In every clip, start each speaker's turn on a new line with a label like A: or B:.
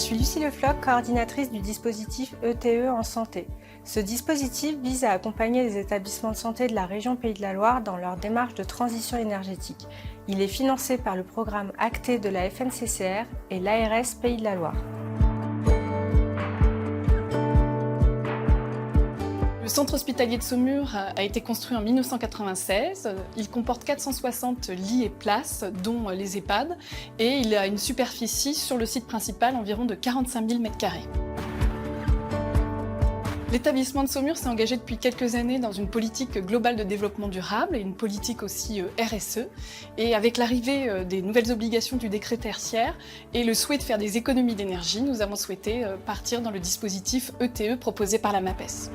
A: suis Lucie Lefloc, coordinatrice du dispositif ETE en santé. Ce dispositif vise à accompagner les établissements de santé de la région Pays de la Loire dans leur démarche de transition énergétique. Il est financé par le programme ACTE de la FNCCR et l'ARS Pays de la Loire.
B: Le centre hospitalier de Saumur a été construit en 1996. Il comporte 460 lits et places, dont les EHPAD, et il a une superficie sur le site principal environ de 45 000 m². L'établissement de Saumur s'est engagé depuis quelques années dans une politique globale de développement durable et une politique aussi RSE. Et avec l'arrivée des nouvelles obligations du décret tertiaire et le souhait de faire des économies d'énergie, nous avons souhaité partir dans le dispositif ETE proposé par la MAPES.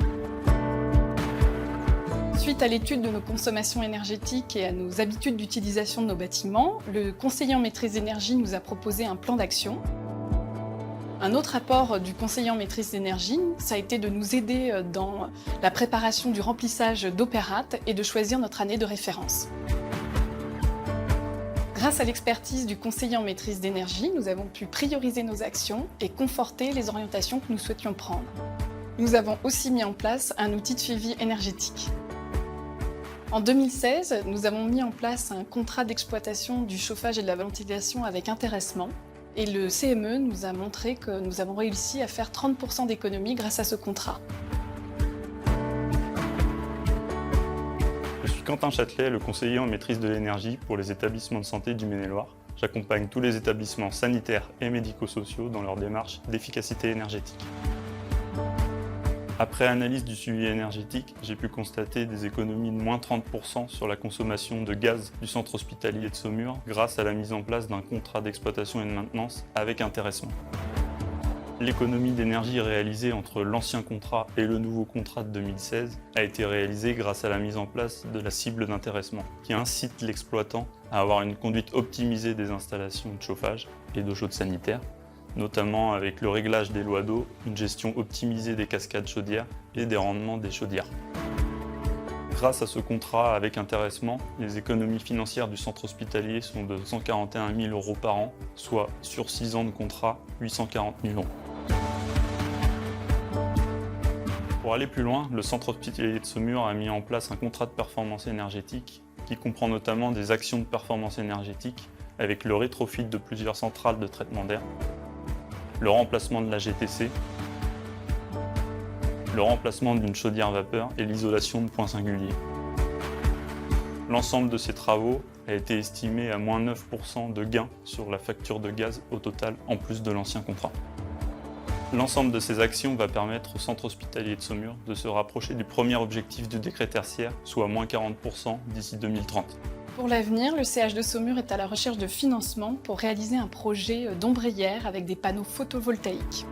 B: Suite à l'étude de nos consommations énergétiques et à nos habitudes d'utilisation de nos bâtiments, le conseiller en maîtrise d'énergie nous a proposé un plan d'action. Un autre apport du conseiller en maîtrise d'énergie, ça a été de nous aider dans la préparation du remplissage d'Opérate et de choisir notre année de référence. Grâce à l'expertise du conseiller en maîtrise d'énergie, nous avons pu prioriser nos actions et conforter les orientations que nous souhaitions prendre. Nous avons aussi mis en place un outil de suivi énergétique. En 2016, nous avons mis en place un contrat d'exploitation du chauffage et de la ventilation avec intéressement. Et le CME nous a montré que nous avons réussi à faire 30% d'économies grâce à ce contrat.
C: Je suis Quentin Châtelet, le conseiller en maîtrise de l'énergie pour les établissements de santé du Maine-et-Loire. J'accompagne tous les établissements sanitaires et médico-sociaux dans leur démarche d'efficacité énergétique. Après analyse du suivi énergétique, j'ai pu constater des économies de moins 30% sur la consommation de gaz du centre hospitalier de Saumur grâce à la mise en place d'un contrat d'exploitation et de maintenance avec intéressement. L'économie d'énergie réalisée entre l'ancien contrat et le nouveau contrat de 2016 a été réalisée grâce à la mise en place de la cible d'intéressement qui incite l'exploitant à avoir une conduite optimisée des installations de chauffage et d'eau chaude sanitaire, notamment avec le réglage des lois d'eau, une gestion optimisée des cascades chaudières et des rendements des chaudières. Grâce à ce contrat avec intéressement, les économies financières du centre hospitalier sont de 141 000 € par an, soit sur 6 ans de contrat, 840 000 €. Pour aller plus loin, le centre hospitalier de Saumur a mis en place un contrat de performance énergétique qui comprend notamment des actions de performance énergétique avec le rétrofit de plusieurs centrales de traitement d'air, le remplacement de la GTC, le remplacement d'une chaudière vapeur et l'isolation de points singuliers. L'ensemble de ces travaux a été estimé à moins 9% de gain sur la facture de gaz au total en plus de l'ancien contrat. L'ensemble de ces actions va permettre au centre hospitalier de Saumur de se rapprocher du premier objectif du décret tertiaire, soit moins 40% d'ici 2030.
B: Pour l'avenir, le CH de Saumur est à la recherche de financement pour réaliser un projet d'ombrière avec des panneaux photovoltaïques.